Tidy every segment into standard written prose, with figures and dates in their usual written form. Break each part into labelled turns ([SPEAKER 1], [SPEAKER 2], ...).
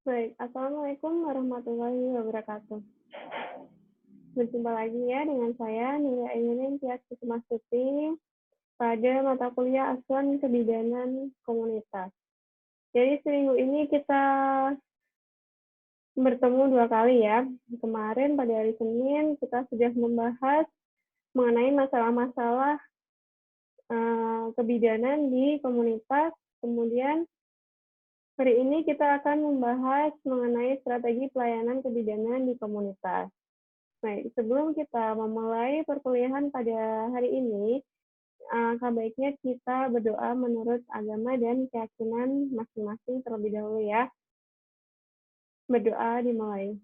[SPEAKER 1] Baik, Assalamualaikum warahmatullahi wabarakatuh. Berjumpa lagi ya dengan saya, Nia Ainun Tias Kusumasuti, pada mata kuliah Asuhan Kebidanan Komunitas. Jadi seminggu ini kita bertemu 2 kali ya. Kemarin pada hari Senin kita sudah membahas mengenai masalah-masalah kebidanan di komunitas. Kemudian hari ini kita akan membahas mengenai strategi pelayanan kebidanan di komunitas. Baik, sebelum kita memulai perkuliahan pada hari ini, alangkah baiknya kita berdoa menurut agama dan keyakinan masing-masing terlebih dahulu ya. Berdoa dimulai.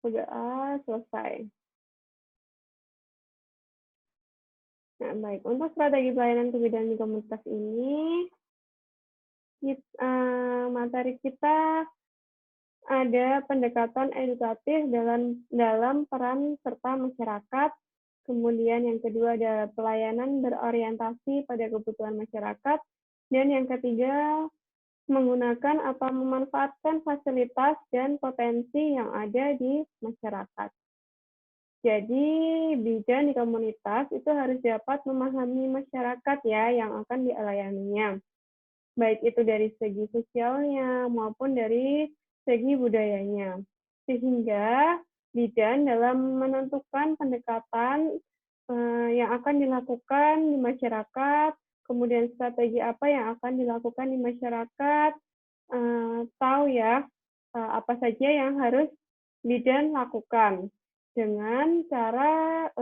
[SPEAKER 1] Berdoa selesai. Nah, baik. Untuk strategi pelayanan kebidanan di komunitas ini, materi kita ada pendekatan edukatif dalam peran serta masyarakat. Kemudian yang kedua adalah pelayanan berorientasi pada kebutuhan masyarakat. Dan yang ketiga, menggunakan atau memanfaatkan fasilitas dan potensi yang ada di masyarakat. Jadi, bidan di komunitas itu harus dapat memahami masyarakat ya yang akan dilayaninya. Baik itu dari segi sosialnya maupun dari segi budayanya. Sehingga bidan dalam menentukan pendekatan yang akan dilakukan di masyarakat, kemudian strategi apa yang akan dilakukan di masyarakat, tahu ya apa saja yang harus bidan lakukan dengan cara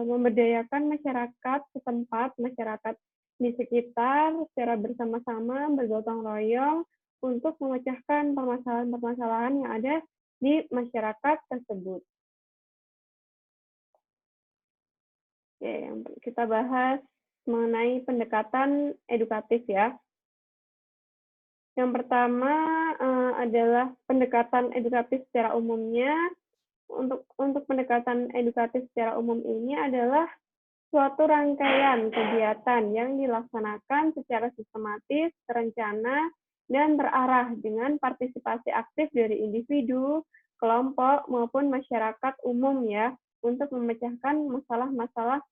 [SPEAKER 1] memberdayakan masyarakat setempat, masyarakat di sekitar secara bersama-sama bergotong royong untuk memecahkan permasalahan-permasalahan yang ada di masyarakat tersebut. Oke, kita bahas mengenai pendekatan edukatif ya. Yang pertama adalah pendekatan edukatif secara umumnya. Untuk pendekatan edukatif secara umum ini adalah suatu rangkaian kegiatan yang dilaksanakan secara sistematis, terencana, dan terarah dengan partisipasi aktif dari individu, kelompok, maupun masyarakat umum ya, untuk memecahkan masalah-masalah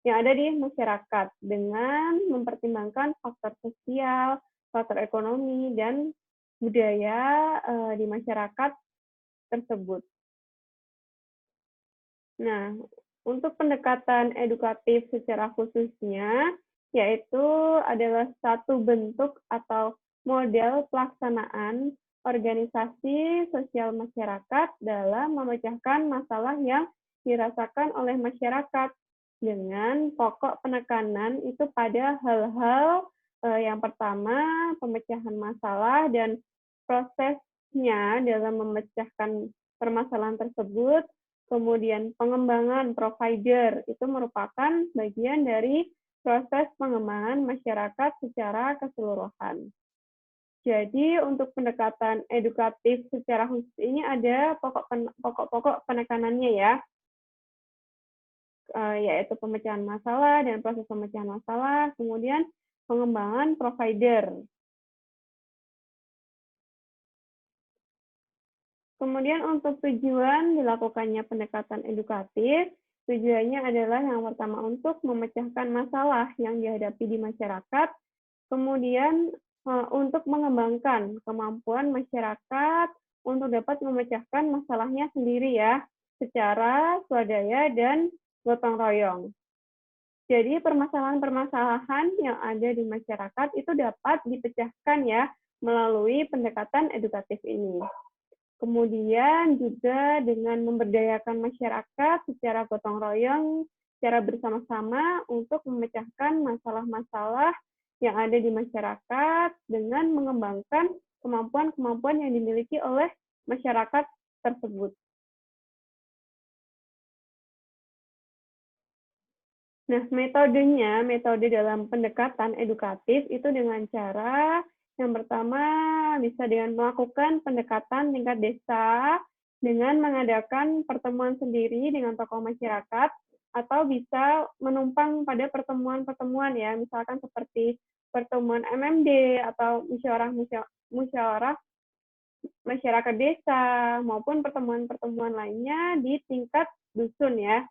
[SPEAKER 1] yang ada di masyarakat dengan mempertimbangkan faktor sosial, faktor ekonomi, dan budaya di masyarakat tersebut. Nah, untuk pendekatan edukatif secara khususnya, yaitu adalah satu bentuk atau model pelaksanaan organisasi sosial masyarakat dalam memecahkan masalah yang dirasakan oleh masyarakat dengan pokok penekanan itu pada hal-hal yang pertama, pemecahan masalah dan prosesnya dalam memecahkan permasalahan tersebut. Kemudian pengembangan provider itu merupakan bagian dari proses pengembangan masyarakat secara keseluruhan. Jadi untuk pendekatan edukatif secara khusus ini ada pokok-pokok penekanannya ya, yaitu pemecahan masalah dan proses pemecahan masalah, kemudian pengembangan provider. Kemudian untuk tujuan dilakukannya pendekatan edukatif, tujuannya adalah yang pertama untuk memecahkan masalah yang dihadapi di masyarakat, kemudian untuk mengembangkan kemampuan masyarakat untuk dapat memecahkan masalahnya sendiri ya, secara swadaya dan gotong royong. Jadi permasalahan-permasalahan yang ada di masyarakat itu dapat dipecahkan ya melalui pendekatan edukatif ini. Kemudian juga dengan memberdayakan masyarakat secara gotong royong, secara bersama-sama untuk memecahkan masalah-masalah yang ada di masyarakat dengan mengembangkan kemampuan-kemampuan yang dimiliki oleh masyarakat tersebut. Nah, metode dalam pendekatan edukatif itu dengan cara yang pertama bisa dengan melakukan pendekatan tingkat desa dengan mengadakan pertemuan sendiri dengan tokoh masyarakat atau bisa menumpang pada pertemuan-pertemuan ya, misalkan seperti pertemuan MMD atau musyawarah masyarakat desa maupun pertemuan-pertemuan lainnya di tingkat dusun ya.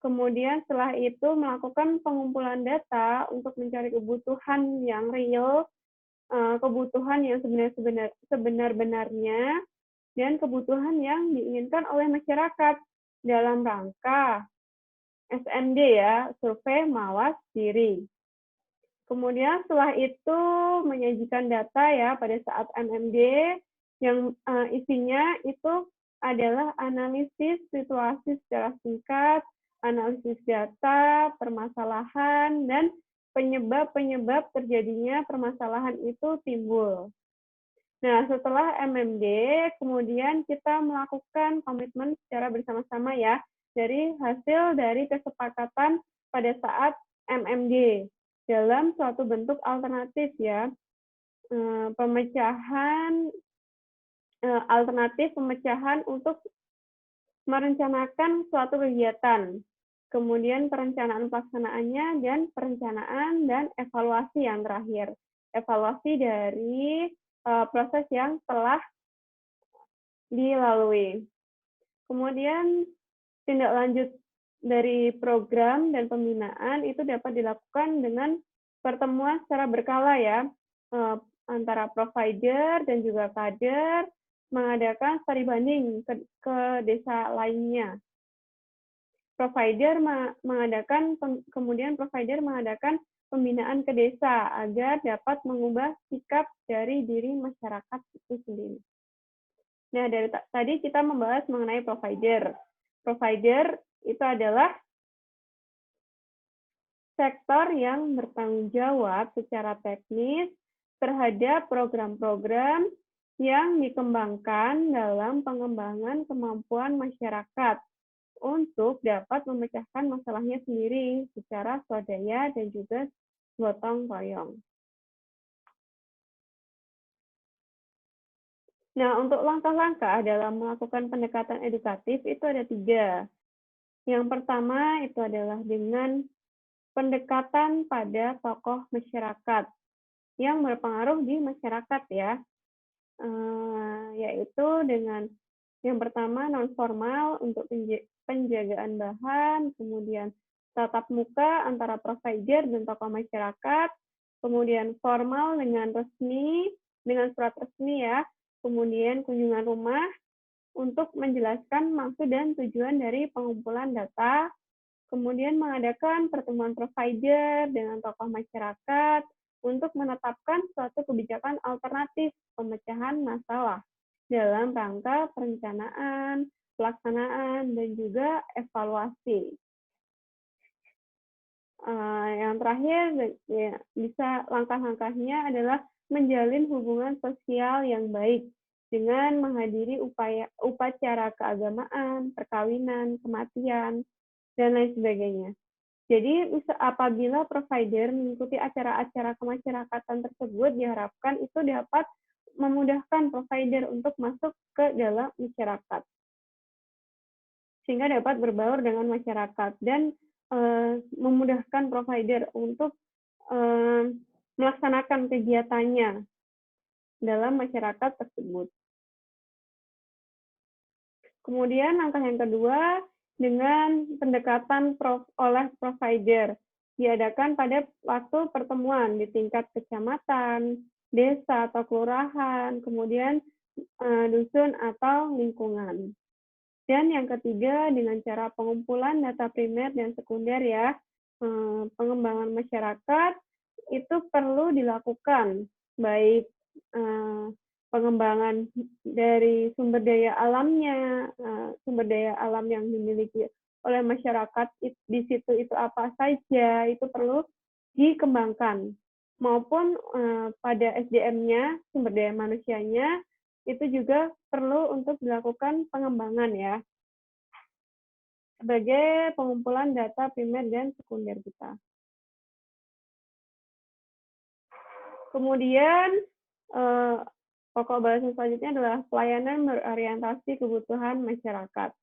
[SPEAKER 1] Kemudian setelah itu melakukan pengumpulan data untuk mencari kebutuhan yang real, kebutuhan yang sebenar-benarnya, dan kebutuhan yang diinginkan oleh masyarakat dalam rangka SMD ya, survei mawas diri. Kemudian setelah itu menyajikan data ya pada saat MMD yang isinya itu adalah analisis situasi secara singkat, analisis data, permasalahan, dan penyebab-penyebab terjadinya permasalahan itu timbul. Nah, setelah MMD, kemudian kita melakukan komitmen secara bersama-sama ya, dari hasil dari kesepakatan pada saat MMD dalam suatu bentuk alternatif ya, alternatif pemecahan untuk merencanakan suatu kegiatan, kemudian perencanaan pelaksanaannya, dan perencanaan dan evaluasi yang terakhir. Evaluasi dari proses yang telah dilalui. Kemudian tindak lanjut dari program dan pembinaan itu dapat dilakukan dengan pertemuan secara berkala ya, antara provider dan juga kader, mengadakan studi banding ke desa lainnya. Kemudian provider mengadakan pembinaan ke desa agar dapat mengubah sikap dari diri masyarakat itu sendiri. Nah, dari tadi kita membahas mengenai provider. Provider itu adalah sektor yang bertanggung jawab secara teknis terhadap program-program yang dikembangkan dalam pengembangan kemampuan masyarakat untuk dapat memecahkan masalahnya sendiri secara swadaya dan juga gotong royong. Nah, untuk langkah-langkah dalam melakukan pendekatan edukatif itu ada 3. Yang pertama itu adalah dengan pendekatan pada tokoh masyarakat yang berpengaruh di masyarakat ya, yaitu dengan yang pertama non-formal untuk penjagaan bahan, kemudian tatap muka antara provider dan tokoh masyarakat, kemudian formal dengan surat resmi ya, kemudian kunjungan rumah untuk menjelaskan maksud dan tujuan dari pengumpulan data, kemudian mengadakan pertemuan provider dengan tokoh masyarakat untuk menetapkan suatu kebijakan alternatif pemecahan masalah dalam rangka perencanaan, pelaksanaan, dan juga evaluasi. Yang terakhir, ya, bisa langkah-langkahnya adalah menjalin hubungan sosial yang baik dengan menghadiri upacara keagamaan, perkawinan, kematian, dan lain sebagainya. Jadi apabila provider mengikuti acara-acara kemasyarakatan tersebut, diharapkan itu dapat memudahkan provider untuk masuk ke dalam masyarakat, sehingga dapat berbaur dengan masyarakat dan memudahkan provider untuk melaksanakan kegiatannya dalam masyarakat tersebut. Kemudian langkah yang kedua, dengan pendekatan oleh provider, diadakan pada waktu pertemuan di tingkat kecamatan, desa atau kelurahan, kemudian dusun atau lingkungan. Dan yang ketiga, dengan cara pengumpulan data primer dan sekunder ya, pengembangan masyarakat itu perlu dilakukan, baik pengembangan dari sumber daya alamnya, sumber daya alam yang dimiliki oleh masyarakat di situ itu apa saja, itu perlu dikembangkan. Maupun pada SDM-nya, sumber daya manusianya, itu juga perlu untuk dilakukan pengembangan ya, sebagai pengumpulan data primer dan sekunder kita. Kemudian, pokok bahasan selanjutnya adalah pelayanan berorientasi kebutuhan masyarakat.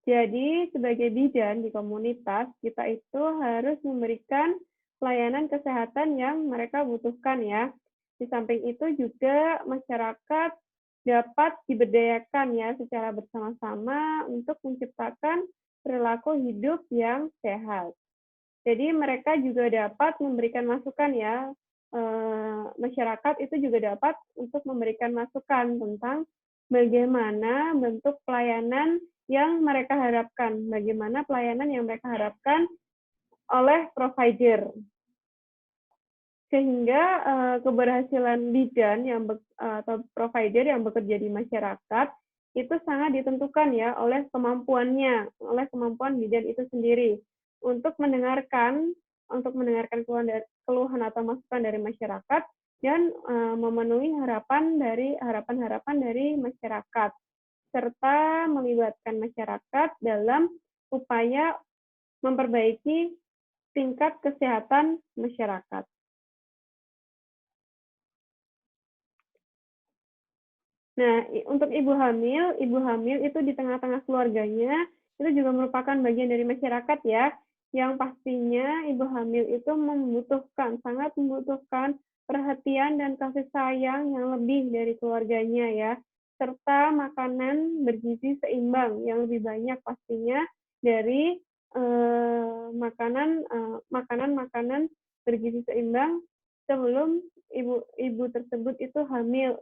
[SPEAKER 1] Jadi, sebagai bidan di komunitas, kita itu harus memberikan pelayanan kesehatan yang mereka butuhkan ya. Di samping itu juga masyarakat dapat diberdayakan ya secara bersama-sama untuk menciptakan perilaku hidup yang sehat. Jadi mereka juga dapat memberikan masukan ya, masyarakat itu juga dapat untuk memberikan masukan tentang bagaimana bentuk pelayanan yang mereka harapkan, bagaimana pelayanan yang mereka harapkan oleh provider. Sehingga keberhasilan bidan atau provider yang bekerja di masyarakat itu sangat ditentukan ya oleh kemampuannya, oleh kemampuan bidan itu sendiri untuk mendengarkan keluhan atau masukan dari masyarakat dan memenuhi harapan-harapan dari masyarakat serta melibatkan masyarakat dalam upaya memperbaiki tingkat kesehatan masyarakat. Nah, untuk ibu hamil itu di tengah-tengah keluarganya, itu juga merupakan bagian dari masyarakat ya, yang pastinya ibu hamil itu sangat membutuhkan perhatian dan kasih sayang yang lebih dari keluarganya ya, serta makanan bergizi seimbang yang lebih banyak pastinya dari makanan-makanan bergizi seimbang sebelum ibu tersebut itu hamil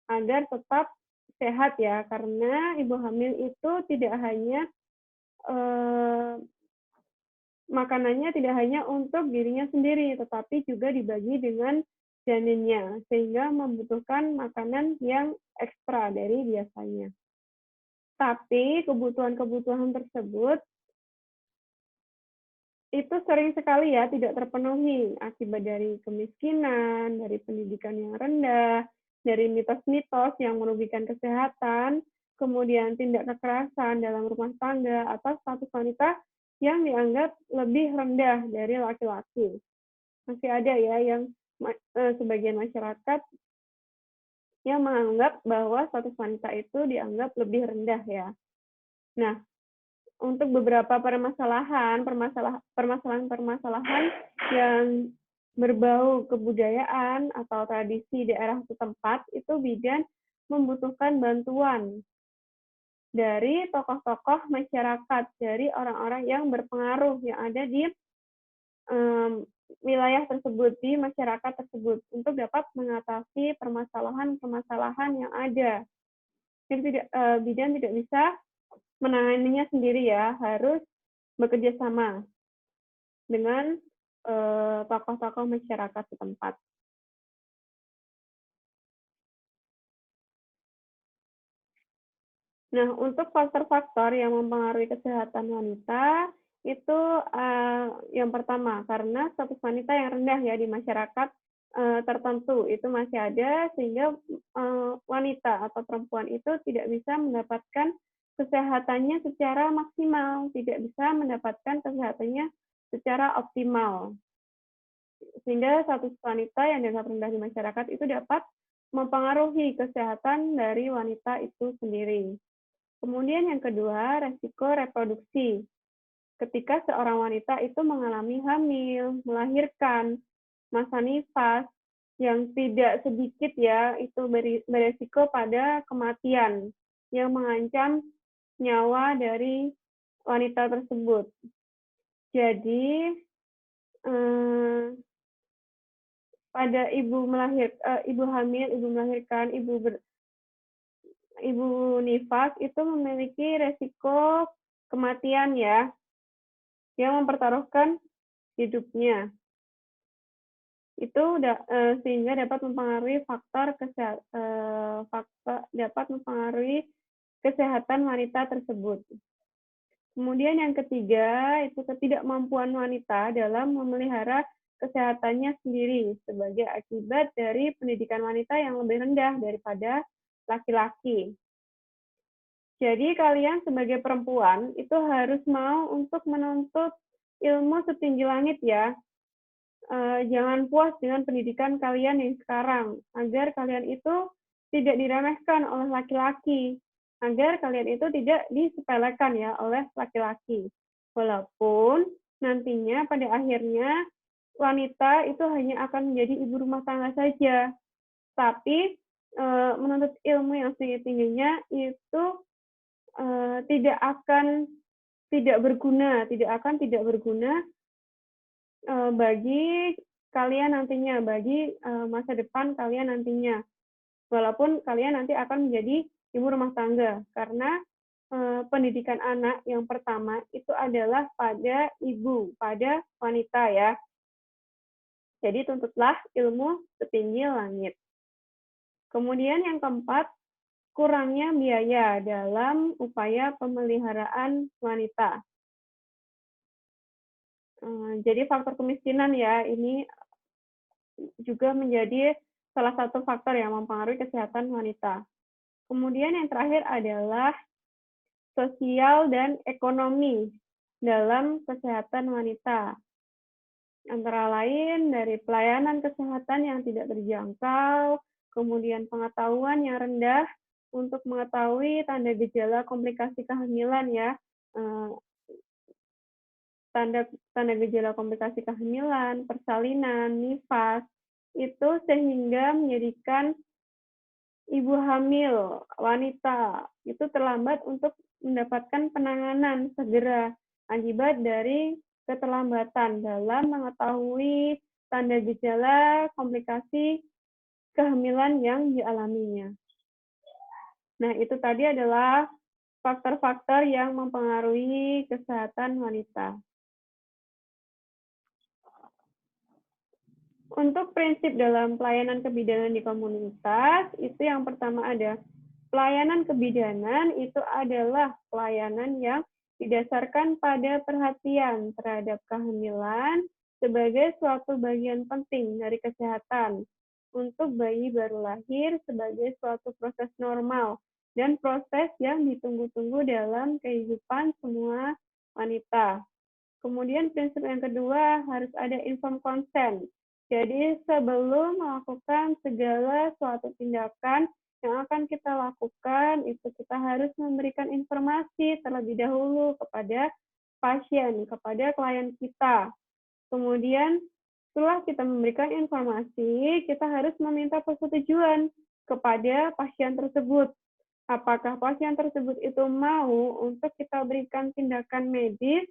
[SPEAKER 1] agar tetap sehat ya, karena ibu hamil itu tidak hanya makanannya tidak hanya untuk dirinya sendiri, tetapi juga dibagi dengan janinnya, sehingga membutuhkan makanan yang ekstra dari biasanya. Tapi kebutuhan-kebutuhan tersebut itu sering sekali ya tidak terpenuhi akibat dari kemiskinan, dari pendidikan yang rendah, dari mitos-mitos yang merugikan kesehatan, kemudian tindak kekerasan dalam rumah tangga, atau status wanita yang dianggap lebih rendah dari laki-laki. Masih ada ya yang sebagian masyarakat yang menganggap bahwa status wanita itu dianggap lebih rendah ya. Nah, untuk beberapa permasalahan yang berbau kebudayaan atau tradisi daerah setempat, itu bidan membutuhkan bantuan dari tokoh-tokoh masyarakat, dari orang-orang yang berpengaruh yang ada di wilayah tersebut, di masyarakat tersebut, untuk dapat mengatasi permasalahan-permasalahan yang ada. Jadi bidan tidak bisa menanganinya sendiri ya, harus bekerja sama dengan tokoh-tokoh masyarakat setempat. Nah, untuk faktor-faktor yang mempengaruhi kesehatan wanita, itu yang pertama, karena status wanita yang rendah ya di masyarakat tertentu, itu masih ada, sehingga wanita atau perempuan itu tidak bisa mendapatkan kesehatannya secara maksimal, tidak bisa mendapatkan kesehatannya secara optimal. Sehingga status wanita yang dianggap rendah di masyarakat itu dapat mempengaruhi kesehatan dari wanita itu sendiri. Kemudian yang kedua, resiko reproduksi. Ketika seorang wanita itu mengalami hamil, melahirkan, masa nifas, yang tidak sedikit ya, itu beresiko pada kematian yang mengancam nyawa dari wanita tersebut. Jadi, pada ibu hamil, ibu melahirkan, ibu nifas itu memiliki resiko kematian ya, yang mempertaruhkan hidupnya. Itu sehingga dapat mempengaruhi kesehatan wanita tersebut. Kemudian yang ketiga, itu ketidakmampuan wanita dalam memelihara kesehatannya sendiri sebagai akibat dari pendidikan wanita yang lebih rendah daripada laki-laki. Jadi kalian sebagai perempuan itu harus mau untuk menuntut ilmu setinggi langit ya. Jangan puas dengan pendidikan kalian yang sekarang, agar kalian itu tidak diremehkan oleh laki-laki, agar kalian itu tidak disepelekan ya oleh laki-laki. Walaupun nantinya pada akhirnya wanita itu hanya akan menjadi ibu rumah tangga saja, tapi menuntut ilmu yang setinggi-tingginya itu tidak berguna bagi kalian nantinya, bagi masa depan kalian nantinya. Walaupun kalian nanti akan menjadi ibu rumah tangga, karena pendidikan anak yang pertama itu adalah pada ibu, pada wanita ya. Jadi tuntutlah ilmu setinggi langit. Kemudian yang keempat, kurangnya biaya dalam upaya pemeliharaan wanita. Jadi faktor kemiskinan ya, ini juga menjadi salah satu faktor yang mempengaruhi kesehatan wanita. Kemudian yang terakhir adalah sosial dan ekonomi dalam kesehatan wanita. Antara lain dari pelayanan kesehatan yang tidak terjangkau, kemudian pengetahuan yang rendah untuk mengetahui tanda gejala komplikasi kehamilan ya, tanda gejala komplikasi kehamilan, persalinan, nifas, itu sehingga menjadikan ibu hamil wanita itu terlambat untuk mendapatkan penanganan segera akibat dari keterlambatan dalam mengetahui tanda gejala komplikasi kehamilan yang dialaminya. Nah, itu tadi adalah faktor-faktor yang mempengaruhi kesehatan wanita. Untuk prinsip dalam pelayanan kebidanan di komunitas, itu yang pertama ada pelayanan kebidanan itu adalah pelayanan yang didasarkan pada perhatian terhadap kehamilan sebagai suatu bagian penting dari kesehatan untuk bayi baru lahir sebagai suatu proses normal dan proses yang ditunggu-tunggu dalam kehidupan semua wanita. Kemudian prinsip yang kedua harus ada informed consent. Jadi sebelum melakukan segala suatu tindakan yang akan kita lakukan, itu kita harus memberikan informasi terlebih dahulu kepada pasien, kepada klien kita. Kemudian setelah kita memberikan informasi, kita harus meminta persetujuan kepada pasien tersebut. Apakah pasien tersebut itu mau untuk kita berikan tindakan medis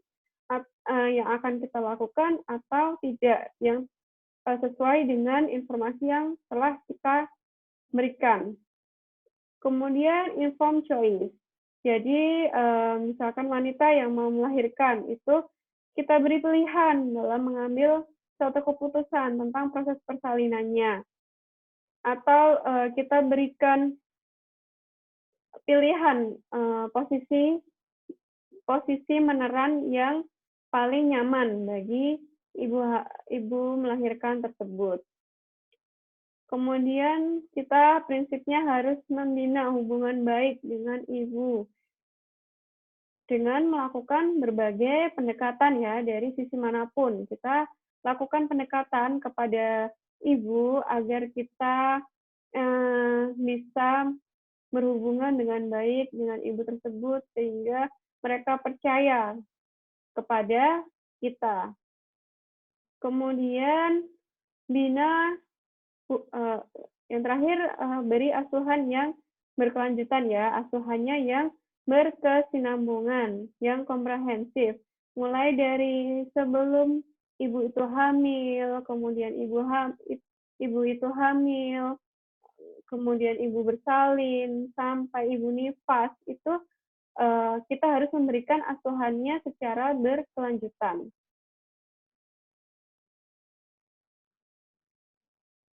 [SPEAKER 1] yang akan kita lakukan atau tidak, yang sesuai dengan informasi yang telah kita berikan. Kemudian informed choice. Jadi misalkan wanita yang mau melahirkan itu kita beri pilihan dalam mengambil suatu keputusan tentang proses persalinannya. Atau kita berikan pilihan posisi meneran yang paling nyaman bagi ibu melahirkan tersebut. Kemudian kita prinsipnya harus membina hubungan baik dengan ibu dengan melakukan berbagai pendekatan ya dari sisi manapun. Kita lakukan pendekatan kepada ibu agar kita bisa berhubungan dengan baik dengan ibu tersebut sehingga mereka percaya kepada kita. Kemudian bina yang terakhir beri asuhan yang berkelanjutan ya, asuhannya yang berkesinambungan, yang komprehensif. Mulai dari sebelum ibu itu hamil, kemudian ibu itu hamil, kemudian ibu bersalin, sampai ibu nifas, itu kita harus memberikan asuhannya secara berkelanjutan.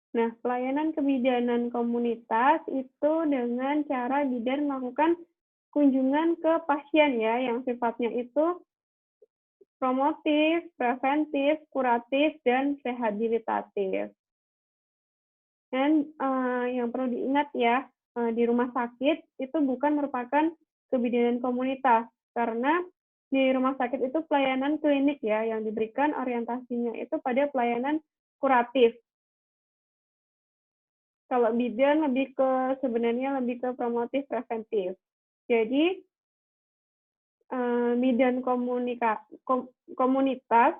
[SPEAKER 1] Nah, pelayanan kebidanan komunitas itu dengan cara bidan melakukan kunjungan ke pasien ya, yang sifatnya itu promotif, preventif, kuratif, dan rehabilitatif. Dan yang perlu diingat ya, di rumah sakit itu bukan merupakan kebidanan komunitas, karena di rumah sakit itu pelayanan klinik ya, yang diberikan orientasinya itu pada pelayanan kuratif. Kalau bidan sebenarnya lebih ke promotif preventif. Jadi bidan komunitas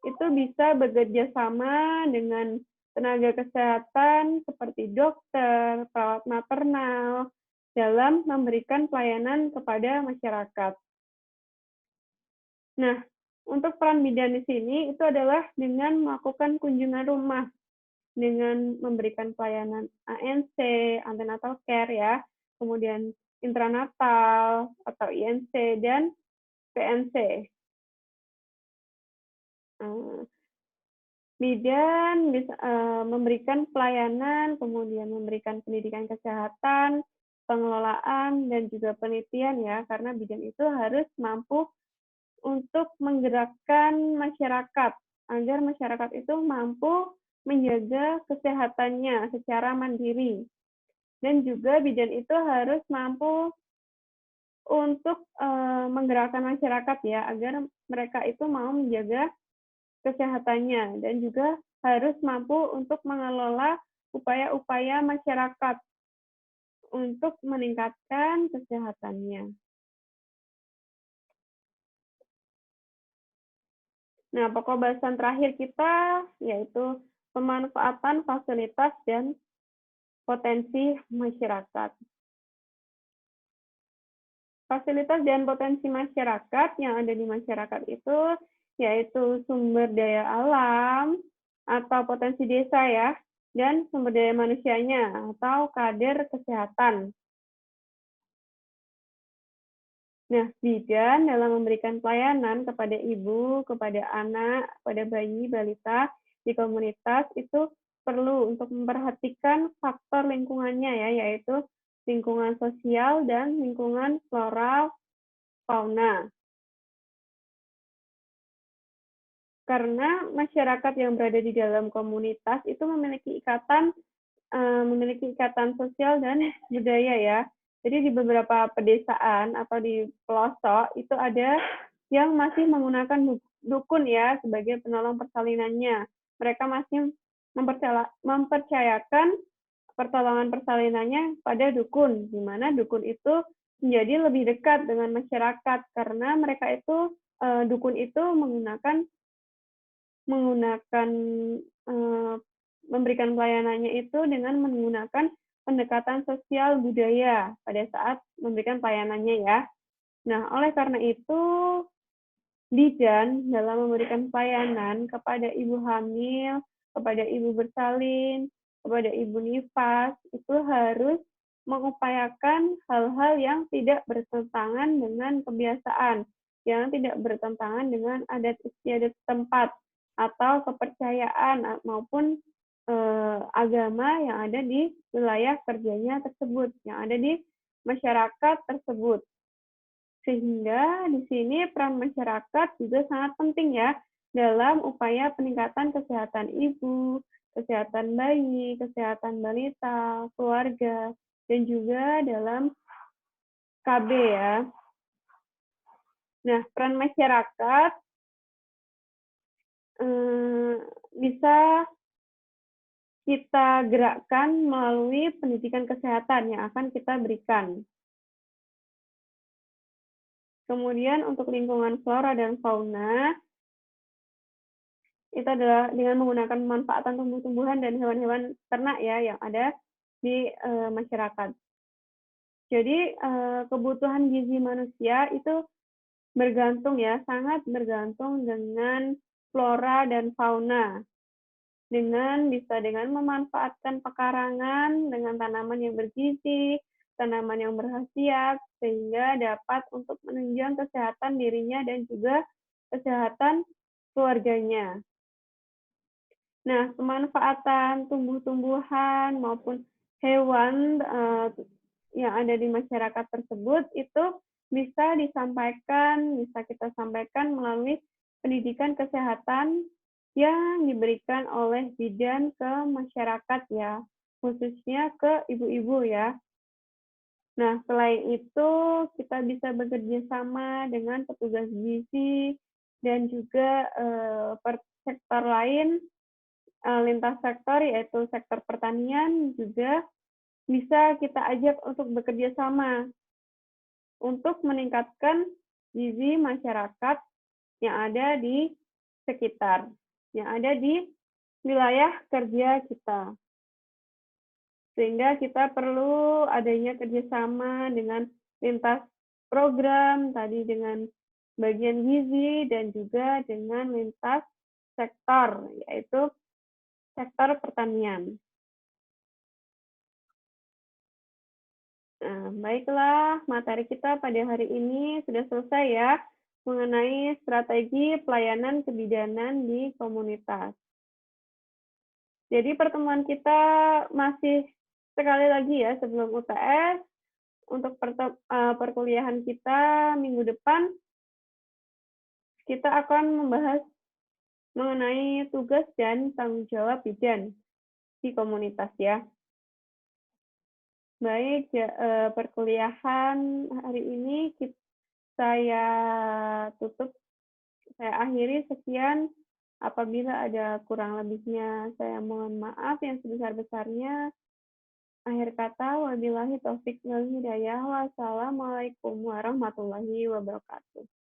[SPEAKER 1] itu bisa bekerja sama dengan tenaga kesehatan seperti dokter, perawat maternal, dalam memberikan pelayanan kepada masyarakat. Nah, untuk peran bidan di sini itu adalah dengan melakukan kunjungan rumah, dengan memberikan pelayanan ANC, antenatal care ya, kemudian intranatal atau INC, dan PNC. Bidan bisa memberikan pelayanan, kemudian memberikan pendidikan kesehatan, pengelolaan, dan juga penelitian ya, karena bidan itu harus mampu untuk menggerakkan masyarakat, agar masyarakat itu mampu menjaga kesehatannya secara mandiri. Dan juga bidan itu harus mampu untuk menggerakkan masyarakat ya, agar mereka itu mau menjaga kesehatannya, dan juga harus mampu untuk mengelola upaya-upaya masyarakat untuk meningkatkan kesehatannya. Nah, pokok bahasan terakhir kita yaitu pemanfaatan fasilitas dan potensi masyarakat. Fasilitas dan potensi masyarakat yang ada di masyarakat itu yaitu sumber daya alam atau potensi desa ya, dan sumber daya manusianya atau kader kesehatan. Nah, bidan dalam memberikan pelayanan kepada ibu, kepada anak, kepada bayi, balita di komunitas itu perlu untuk memperhatikan faktor lingkungannya ya, yaitu lingkungan sosial dan lingkungan flora fauna. Karena masyarakat yang berada di dalam komunitas itu memiliki ikatan sosial dan budaya ya. Jadi di beberapa pedesaan atau di pelosok itu ada yang masih menggunakan dukun ya sebagai penolong persalinannya. Mereka masih mempercayakan pertolongan persalinannya pada dukun, di mana dukun itu menjadi lebih dekat dengan masyarakat karena mereka itu dukun itu menggunakan memberikan pelayanannya itu dengan menggunakan pendekatan sosial budaya pada saat memberikan pelayanannya ya. Nah, oleh karena itu, bidan dalam memberikan pelayanan kepada ibu hamil, kepada ibu bersalin, kepada ibu nifas, itu harus mengupayakan hal-hal yang tidak bertentangan dengan kebiasaan, yang tidak bertentangan dengan adat istiadat tempat, atau kepercayaan maupun agama yang ada di wilayah kerjanya tersebut, yang ada di masyarakat tersebut. Sehingga di sini peran masyarakat juga sangat penting ya dalam upaya peningkatan kesehatan ibu, kesehatan bayi, kesehatan balita, keluarga, dan juga dalam KB ya. Nah, peran masyarakat bisa kita gerakkan melalui pendidikan kesehatan yang akan kita berikan. Kemudian untuk lingkungan flora dan fauna, itu adalah dengan menggunakan pemanfaatan tumbuh-tumbuhan dan hewan-hewan ternak ya yang ada di masyarakat. Jadi kebutuhan gizi manusia itu bergantung ya, sangat bergantung dengan flora dan fauna. Bisa dengan memanfaatkan pekarangan dengan tanaman yang bergizi, tanaman yang berkhasiat, sehingga dapat untuk menunjang kesehatan dirinya dan juga kesehatan keluarganya. Nah, pemanfaatan tumbuh-tumbuhan maupun hewan yang ada di masyarakat tersebut itu bisa kita sampaikan melalui pendidikan kesehatan yang diberikan oleh bidan ke masyarakat ya, khususnya ke ibu-ibu ya. Nah, selain itu kita bisa bekerja sama dengan petugas gizi dan juga sektor lain, lintas sektor yaitu sektor pertanian juga bisa kita ajak untuk bekerja sama untuk meningkatkan gizi masyarakat yang ada di sekitar yang ada di wilayah kerja kita. Sehingga kita perlu adanya kerjasama dengan lintas program, tadi dengan bagian gizi, dan juga dengan lintas sektor, yaitu sektor pertanian. Nah, baiklah, materi kita pada hari ini sudah selesai ya, mengenai strategi pelayanan kebidanan di komunitas. Jadi pertemuan kita masih sekali lagi ya sebelum UTS, untuk perkuliahan kita minggu depan, kita akan membahas mengenai tugas dan tanggung jawab bidan di komunitas ya. Baik, ya, perkuliahan hari ini saya tutup, saya akhiri sekian. Apabila ada kurang lebihnya, saya mohon maaf yang sebesar-besarnya. Akhir kata, wabillahi taufik wal hidayah. Wassalamualaikum warahmatullahi wabarakatuh.